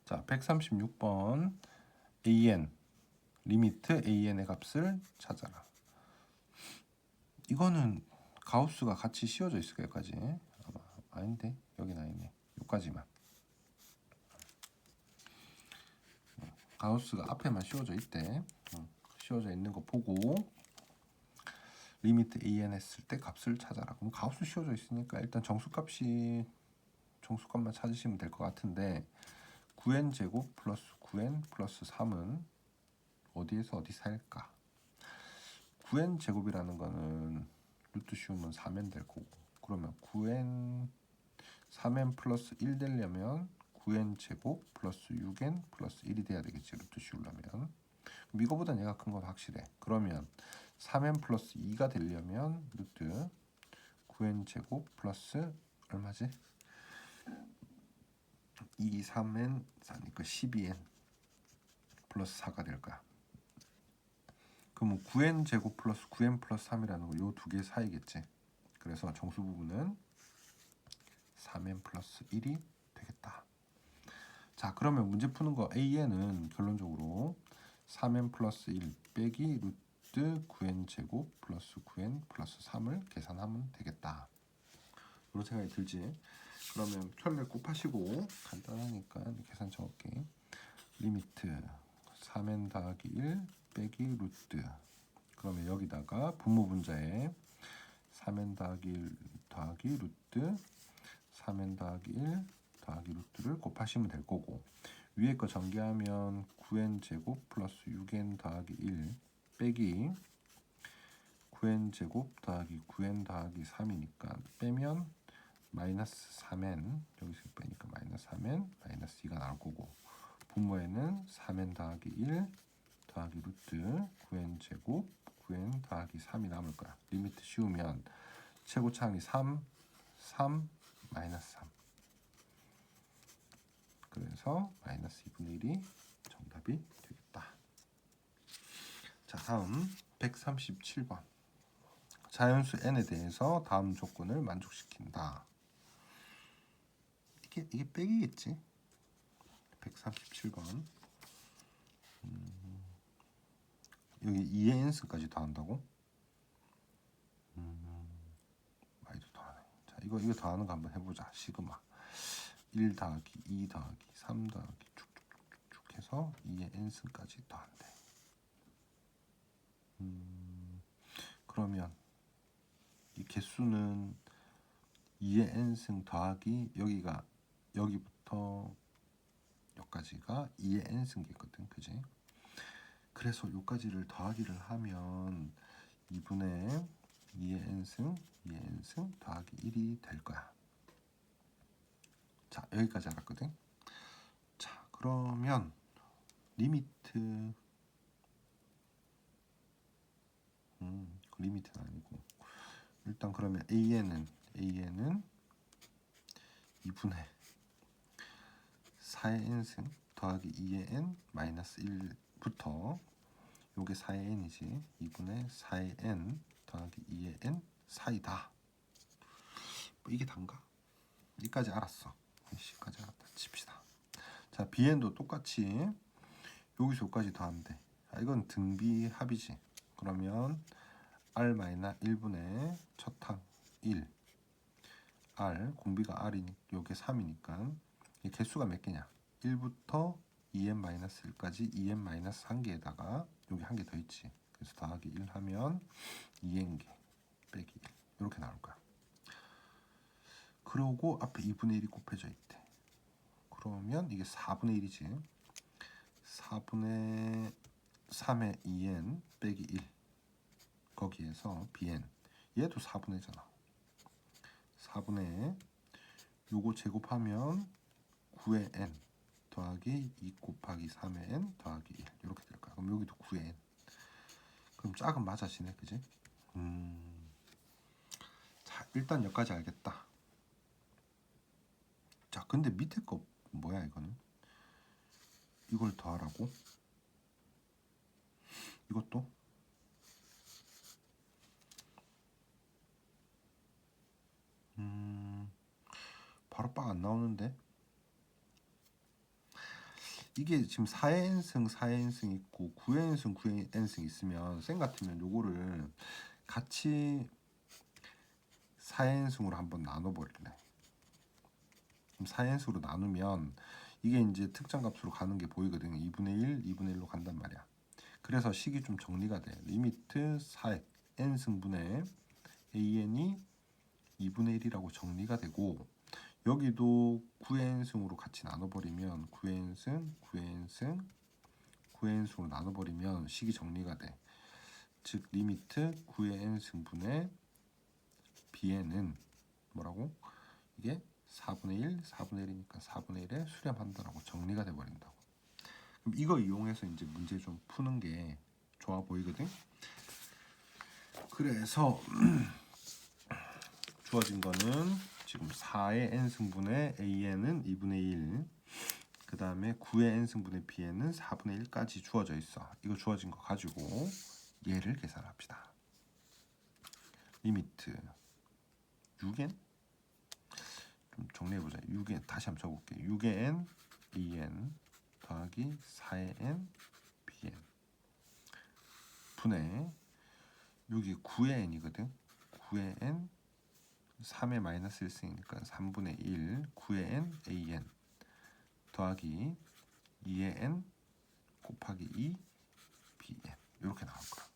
자, 136번 an 리미트 an의 값을 찾아라. 이거는 가우스가 같이 씌워져 있을까 여기까지? 아마 아닌데 여긴 아니네. 여기까지만. 가우스가 앞에만 씌워져 있대. 씌워져 있는 거 보고 리미트 an 했을 때 값을 찾아라. 그럼 가우스 씌워져 있으니까 일단 정수값만 찾으시면 될 것 같은데 9n 제곱 플러스 9n 플러스 3은 어디에서 어디 살까? 9n 제곱이라는 거는 루트 씌우면 3n 될 거고, 그러면 9n 3n 플러스 1 되려면 9n 제곱 플러스 6n 플러스 1이 돼야 되겠지, 루트 씌우려면. 그럼 이거보다 얘가 큰 건 확실해. 그러면 3n 플러스 2가 되려면 루트 9n 제곱 플러스 얼마지? 2, 3n 4니까 12n 플러스 4가 될 거야. 그럼 9n 제곱 플러스 9n 플러스 3이라는 거 요 두 개 사이겠지. 그래서 정수 부분은 3n 플러스 1이 되겠다. 자, 그러면 문제 푸는 거 AN은 결론적으로 3n 플러스 1 빼기 루트 9n 제곱 플러스 9n 플러스 3을 계산하면 되겠다. 이런 생각이 들지. 그러면 표를 곱하시고 간단하니까 계산 적을게. 리미트 3n 더하기 1 빼기 루트, 그러면 여기다가 분모 분자에 3n 더하기 1 더하기 루트 3n 더하기 1 더하기 루트를 곱하시면 될 거고, 위에 거 전개하면 9n 제곱 플러스 6n 더하기 1 빼기 9n 제곱 더하기 9n 더하기 3이니까 빼면 마이너스 3n, 여기서 빼니까 마이너스 3n 마이너스 2가 나올 거고, 분모에는 3n 더하기 1 더하기 루트 9n 제곱 9n 더하기 3이 남을 거야. 리미트 씌우면 최고차항이 3, 3, 마이너스 3. 그래서 마이너스 2분의 1이 정답이 되겠다. 자, 다음 137번. 자연수 n에 대해서 다음 조건을 만족시킨다. 이게 빼기겠지? 137번. 여기 2의 n승까지 더한다고? 많이도 더하네. 자, 이거 더하는 거 한번 해보자. 시그마 1 더하기 2 더하기 3 더하기 쭉쭉쭉쭉 해서 2의 n승까지 더한대. 그러면 이 개수는 2의 n승 더하기 여기부터 여기까지가 2의 n승이거든, 그지? 그래서 여기까지를 더하기를 하면 2분의 2의 n승, 2의 n승 더하기 1이 될 거야. 자, 여기까지 알았거든. 자, 그러면 리미트는 아니고, 일단 그러면 AN은 2분의 4의 n승 더하기 2의 n 마이너스 1부터 요게 4의 n이지. 2분의 4의 n 더하기 2의 n 사이다. 뭐 이게 단가? 여기까지 알았어. 여기까지 알았다 칩시다. 자, bn도 똑같이 여기서 여기까지 더하면 돼. 자, 이건 등비 합이지. 그러면 r 마이너스 1분의 첫항 1 r, 공비가 r이니 요게 3이니까 이 개수가 몇 개냐? 1부터 2n-1까지 2n-1개에다가 여기 한 개 더 있지. 그래서 더하기 1 하면 2n개 빼기 1 이렇게 나올 거야. 그러고 앞에 2분의 1이 곱해져 있대. 그러면 이게 4분의 1이지. 4분의 3의 2n 빼기 1, 거기에서 bn, 얘도 4분의잖아. 4분의 요거 제곱하면 9의 n 더하기 2 곱하기 3의 n 더하기 1 이렇게 될 거야. 그럼 여기도 9의 n. 그럼 짝은 맞아지네, 그지? 자, 일단 여기까지 알겠다. 자, 근데 밑에 거 뭐야 이거는? 이걸 더하라고? 이것도? 바로 빡 안 나오는데? 이게 지금 4의 n승 4의 n승 있고 9의 n승 9의 n승 있으면 쌤 같으면 요거를 같이 4의 n승으로 한번 나눠버릴래. 그럼 4의 n승으로 나누면 이게 이제 특정값으로 가는 게 보이거든요. 2분의 1, 2분의 1로 간단 말이야. 그래서 식이 좀 정리가 돼. 리미트 4의 n승분의 an이 2분의 1이라고 정리가 되고, 여기도 9의 n승으로 같이 나눠버리면 9의 n승, 9의 n승, 9의 n승으로 나눠버리면 식이 정리가 돼. 즉 리미트 9의 n승분의 bn은 뭐라고? 이게 4분의 1, 4분의 1이니까 4분의 1에 수렴한다라고 정리가 돼버린다고. 그럼 이거 이용해서 이제 문제 좀 푸는 게 좋아 보이거든. 그래서 주어진 거는 지금 4의 n승분의 an은 2분의 1, 그 다음에 9의 n승분의 bn은 4분의 1까지 주어져 있어. 이거 주어진 거 가지고 얘를 계산합시다. 리미트 6n? 좀 정리해보자. 6n 다시 한번 적어볼게. 6의 n an 더하기 4의 n bn 분의 여기 9의 n이거든. 9의 n 3의 마이너스 1승이니까 3분의 1 9의 n an 더하기 2의 n 곱하기 2 bn 이렇게 나올 거야.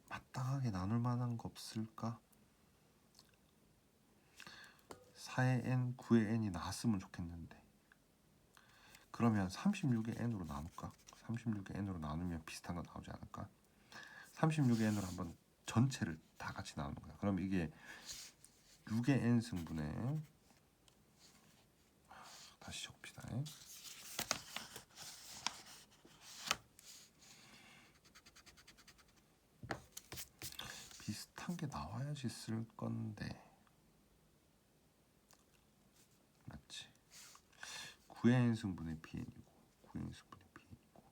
마땅하게 나눌 만한 거 없을까? 4의 n, 9의 n이 나왔으면 좋겠는데. 그러면 36의 n으로 나눌까? 36의 n으로 나누면 비슷한 거 나오지 않을까? 36의 n으로 한번 전체를 다 같이 나누는 거야. 그럼 이게 6의 n 승분의, 다시 적읍시다. 비슷한 게 나와야지 쓸 건데. 맞지? 9의 n 승분의 bn이고 9의 n 승분의 bn이고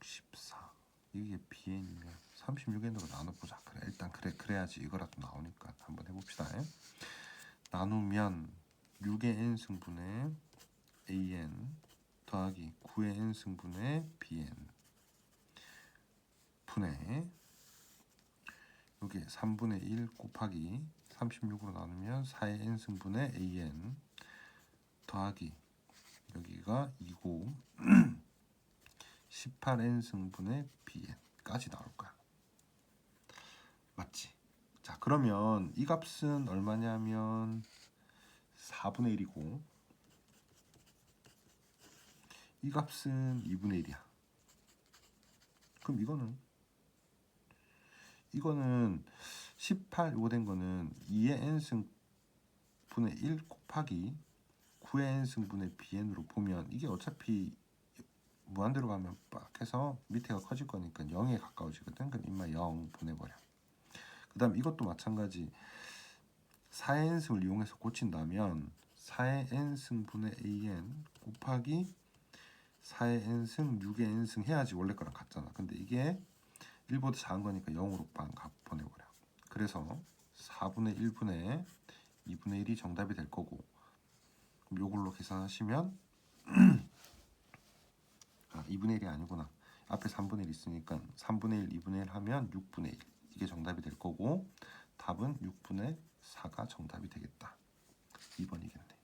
64. 이게 bn이면 36n으로 나눠보자. 그래, 일단 그래야지 이거라도 나오니까 한번 해봅시다. 나누면 6의 n 승분의 an 더하기 9의 n 승분의 bn 분의 여기 3분의 1 곱하기 36으로 나누면 4의 n 승분의 an 더하기 여기가 2고 18n 승분의 bn까지 나올 거야. 맞지? 자, 그러면 이 값은 얼마냐면 4분의 1이고 이 값은 2분의 1이야. 그럼 이거는 18 요거 된 거는 2의 n승분의 1 곱하기 9의 n승분의 bn으로 보면 이게 어차피 무한대로 가면 빡 해서 밑에가 커질 거니까 0에 가까워지거든. 그럼 임마 0 보내버려. 그 다음 이것도 마찬가지. 4의 n승을 이용해서 고친다면 4의 n승분의 an 곱하기 4의 n승 6의 n승 해야지 원래 거랑 같잖아. 근데 이게 1보다 작은 거니까 0으로 빵 보내버려. 그래서 4분의 1분의 2분의 1이 정답이 될 거고, 그럼 요걸로 계산하시면 2분의 1이 아니구나. 앞에 3분의 1 있으니까 3분의 1, 2분의 1 하면 6분의 1 이게 정답이 될 거고, 답은 6분의 4가 정답이 되겠다. 2번이겠네.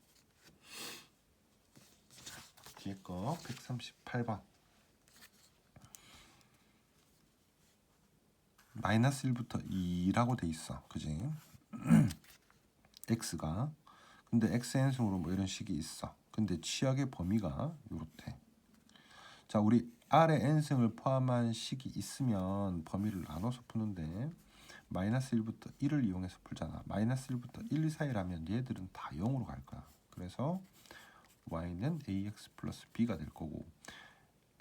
자, 뒤에 거 138번. 마이너스 1부터 2라고 돼 있어. 그지? x가. 근데 xn승으로 뭐 이런 식이 있어. 근데 취약의 범위가 요렇대. 자, 우리 R의 n승을 포함한 식이 있으면 범위를 나눠서 푸는데 마이너스 1부터 1을 이용해서 풀잖아. 마이너스 1부터 1 사이라면 얘들은 다 0으로 갈 거야. 그래서 y는 ax 플러스 b가 될 거고,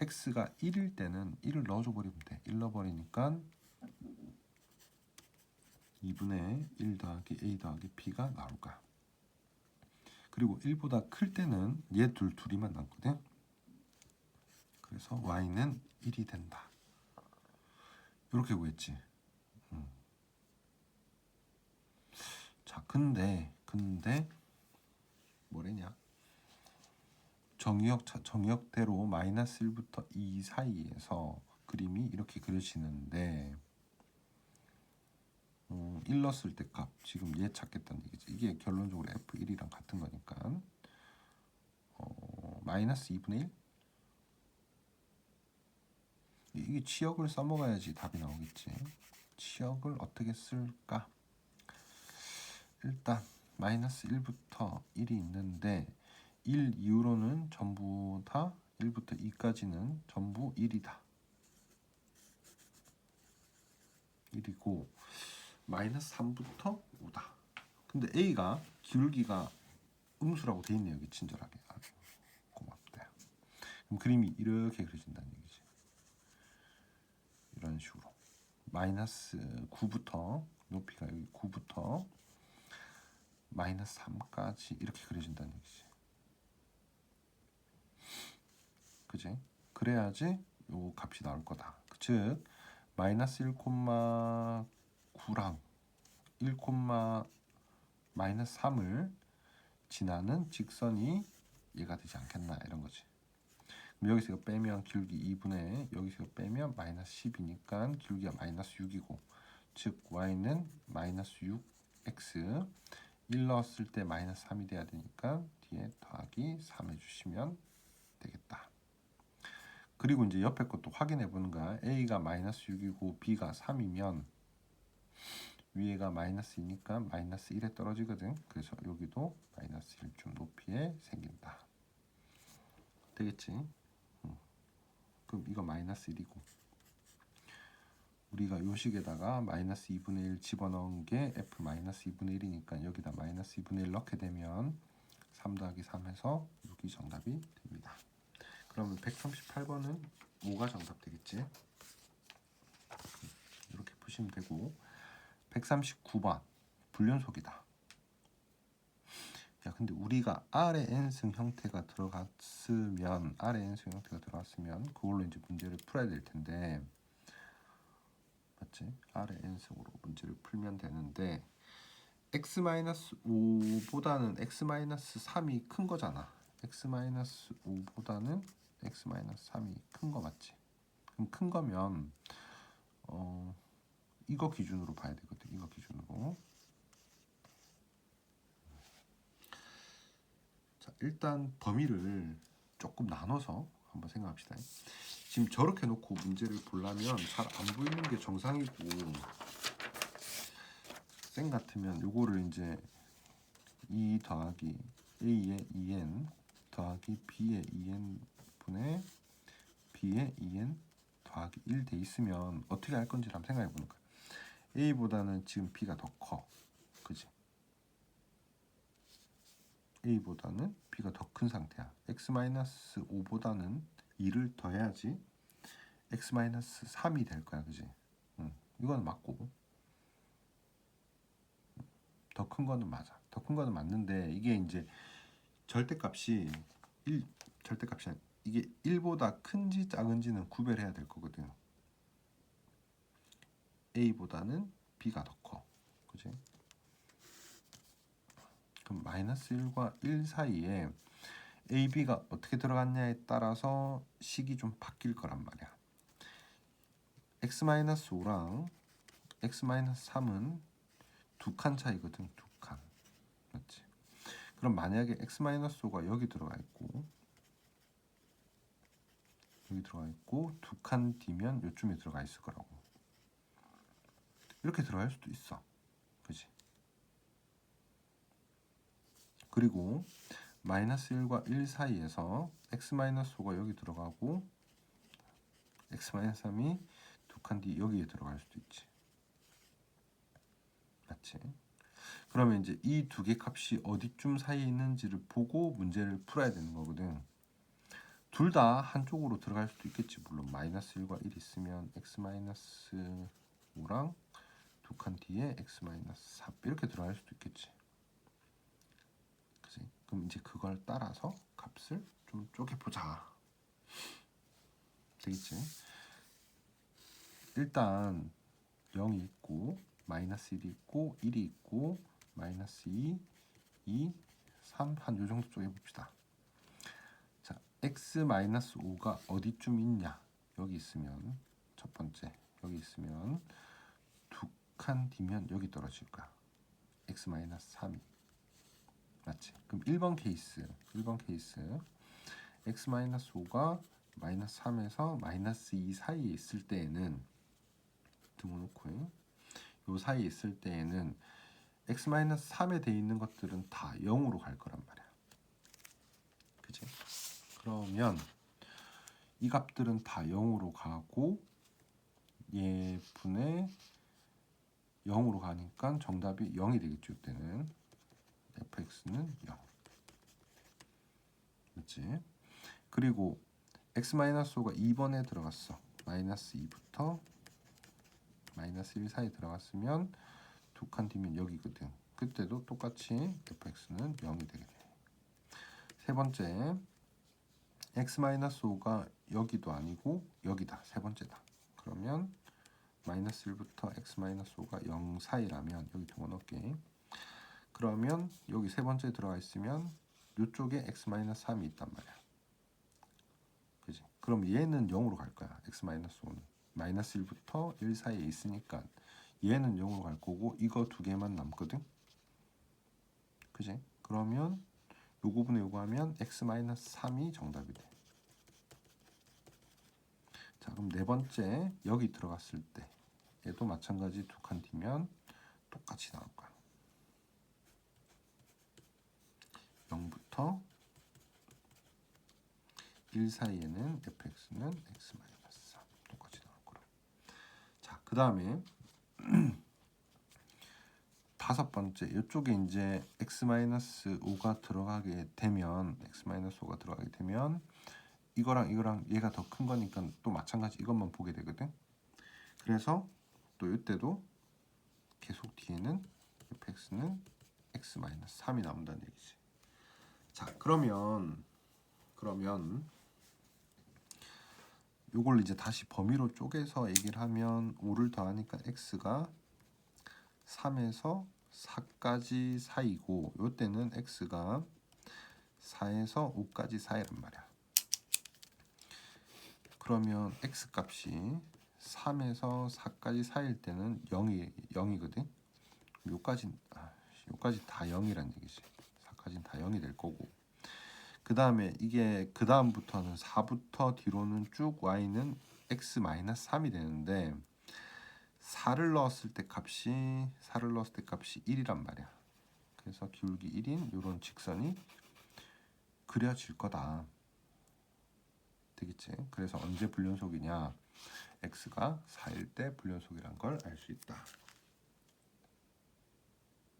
x가 1일 때는 1을 넣어줘 버리면 돼. 1 넣어버리니까 2분의 1 더하기 a 더하기 b가 나올 거야. 그리고 1보다 클 때는 얘 둘이만 남거든. 그래서 y는 1이 된다. 이렇게 구했지. 근데 뭐래냐? 정의역대로 마이너스 1부터 2 사이에서 그림이 이렇게 그려지는데 1 넣었을 때 값 지금 얘 찾겠다는 얘기지. 이게 결론적으로 F1이랑 같은 거니까 마이너스 2분의 1 이게 치역을 써먹어야지 답이 나오겠지. 치역을 어떻게 쓸까? 일단 마이너스 1부터 1이 있는데 1 이후로는 전부 다 1부터 2까지는 전부 1이다. 1이고 마이너스 3부터 5다. 근데 A가 기울기가 음수라고 돼 있네요. 여기 친절하게. 아주 고맙다. 그럼 그림이 이렇게 그려진다는 얘기지. 이런 식으로 마이너스 9부터 높이가 여기 9부터 마이너스 3까지 이렇게 그려진다는 얘기지. 그지? 그래야지 요 값이 나올 거다. 즉 마이너스 1,9랑 1, 마이너스 3을 지나는 직선이 얘가 되지 않겠나 이런 거지. 그럼 여기서 이거 빼면 기울기 2분의 여기서 이거 빼면 마이너스 10이니까 기울기가 마이너스 6이고 즉 y는 마이너스 6x 1 넣었을 때 마이너스 3이 돼야 되니까 뒤에 더하기 3 해주시면 되겠다. 그리고 이제 옆에 것도 확인해 보는 거야. a가 마이너스 6이고 b가 3이면 위에가 마이너스 2니까 마이너스 1에 떨어지거든. 그래서 여기도 마이너스 1쯤 높이에 생긴다. 되겠지? 그럼 이거 마이너스 1이고 우리가 요식에다가 마이너스 2분의 1 집어넣은 게 f 마이너스 2분의 1이니까 여기다 마이너스 2분의 1 넣게 되면 3 더하기 3 해서 6이 정답이 됩니다. 그러면 138번은 5가 정답 되겠지? 이렇게 푸시면 되고 139번 불연속이다. 야 근데 우리가 R의 n승 형태가 들어갔으면 그걸로 이제 문제를 풀어야 될 텐데 맞지? R의 n승으로 문제를 풀면 되는데 x-5보다는 x-3이 큰 거잖아. x-5보다는 x-3이 큰 거 맞지? 그럼 큰 거면 이거 기준으로 봐야 되거든. 이거 기준으로. 자, 일단 범위를 조금 나눠서 한번 생각합시다. 지금 저렇게 놓고 문제를 보려면 잘 안 보이는 게 정상이고 쌩 같으면 요거를 이제 2 더하기 a의 2n 더하기 b의 2n 분의 b의 2n 더하기 1 돼 있으면 어떻게 할 건지 한번 생각해 보는 거야. a보다는 지금 b가 더 커. 그지? a보다는 b가 더 큰 상태야. x-5보다는 2를 더해야지 x-3이 될 거야. 그지? 이건 맞고 더 큰 거는 맞아. 더 큰 거는 맞는데 이게 이제 절대값이 이게 1보다 큰지 작은지는 구별해야 될 거거든. a보다는 b가 더 커. 그지? 그럼 마이너스 1과 1 사이에 a, b가 어떻게 들어갔냐에 따라서 식이 좀 바뀔 거란 말이야. x-5랑 x-3은 두 칸 차이거든. 두 칸. 맞지? 그럼 만약에 x-5가 여기 들어가 있고 두 칸 뒤면 요쯤에 들어가 있을 거라고. 이렇게 들어갈 수도 있어. 그지? 그리고 마이너스 1과 1 사이에서 x-5가 여기 들어가고 x-3이 두 칸 뒤 여기에 들어갈 수도 있지. 맞지? 그러면 이제 이 두 개 값이 어디쯤 사이에 있는지를 보고 문제를 풀어야 되는 거거든. 둘 다 한쪽으로 들어갈 수도 있겠지. 물론 마이너스 1과 1 있으면 x-5랑 두 칸 뒤에 x-3 이렇게 들어갈 수도 있겠지. 그치? 그럼 이제 그걸 따라서 값을 좀 쪼개보자. 되겠지? 일단 0이 있고 마이너스 1이 있고 1이 있고 마이너스 2, 3 한 요 정도 쪽 해봅시다. 자, x-5가 어디쯤 있냐? 여기 있으면 첫 번째 여기 있으면 두 칸 뒤면 여기 떨어질 거야. x-3이 맞지? 그럼 1번 케이스 x-5가 마이너스 3에서 마이너스 2 사이에 있을 때에는 등호놓고 요 사이에 있을 때에는 x-3에 돼 있는 것들은 다 0으로 갈 거란 말이야. 그치? 그러면 이 값들은 다 0으로 가고 얘분의 0으로 가니까 정답이 0이 되겠죠. 이때는 fx는 0 맞지? 그리고 x-5가 2번에 들어갔어. 마이너스 2부터 마이너스 1 사이 들어갔으면 두 칸 뒤면 여기거든. 그때도 똑같이 fx는 0이 되게 돼. 세 번째 x-5가 여기도 아니고 여기다. 세 번째다. 그러면 마이너스 1부터 x-5가 0 사이라면 여기 등호 넣을게. 그러면 여기 세 번째 들어가 있으면 이쪽에 x-3이 있단 말이야. 그지? 그럼 얘는 0으로 갈 거야. x-5는 마이너스 1부터 1 사이에 있으니까 얘는 0으로 갈 거고 이거 두 개만 남거든. 그지? 그러면 요거분에 요거 하면 x-3이 정답이 돼. 자, 그럼 네 번째 여기 들어갔을 때 얘도 마찬가지 두 칸 뒤면 똑같이 나올 거야. 0부터 1 사이에는 fx는 x-3 똑같이 나올 거라. 자, 그 다음에 다섯 번째 이쪽에 이제 x-5가 들어가게 되면 이거랑 얘가 더 큰 거니까 또 마찬가지 이것만 보게 되거든. 그래서 또 이때도 계속 뒤에는 fx는 x-3이 나온다는 얘기지. 자, 그러면 요걸 이제 다시 범위로 쪼개서 얘기를 하면 5를 더하니까 x가 3에서 4까지 사이고 요때는 x가 4에서 5까지 사이란 말이야. 그러면 x 값이 3에서 4까지 사이일 때는 0이거든. 요까지 다 0이란 얘기지. 4까지는 다 0이 될 거고. 그 다음에 이게 그 다음부터는 4부터 뒤로는 쭉 y는 x-3이 되는데 4를 넣었을 때 값이 1이란 말이야. 그래서 기울기 1인 이런 직선이 그려질 거다. 되겠지? 그래서 언제 불연속이냐? x가 4일 때 불연속이란 걸 알 수 있다.